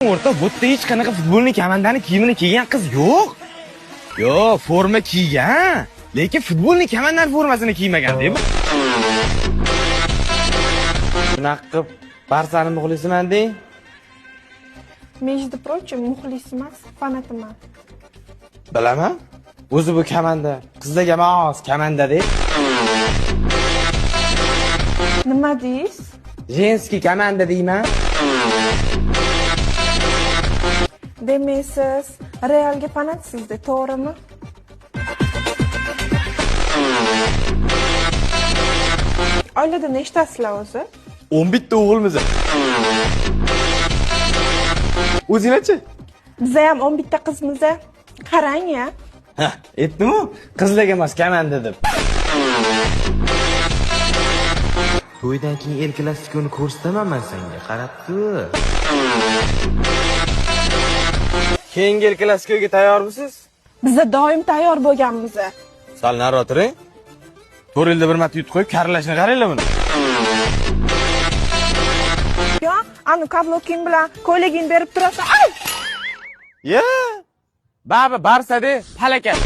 O'rta bo'tda hech qanaqa futbolning komandani kiyimini kiygan qiz yo'q. Yo'q, forma kiygan, lekin futbolning komandani formasini kiymagan deb. Bunaqa qilib Barsani muxlisiman deng. Между прочим, muxlis emas, fanatiman. Bilaman. O'zi bu komanda, qizlarga mos komanda-da. Nima deysiz? Jenskiy komanda deyman. Demak, siz Realga fanatsizda, to'g'rimi? Oilada nechtasizlar o'zi? 11 ta o'g'ilmiz. O'zinglarchi? Biz ham 11 ta qizmiz. Qarang-ya. Ha, aytdim-ku, qizlarga emas, komanda deb. To'ydan keyin El Klasikoni ko'rsataman men senga, qarab tur. Keyingi El Klasikoga tayyormisiz? Biz doim tayyor bo'lganmiz. Sal nari o'tiring. 4 yilda bir marta yutib qo'yib, karlashni qaranglar buni. Yo, anu kabloking bilan ko'ylagingni berib turasan. Ay! Barsa-da, halakat.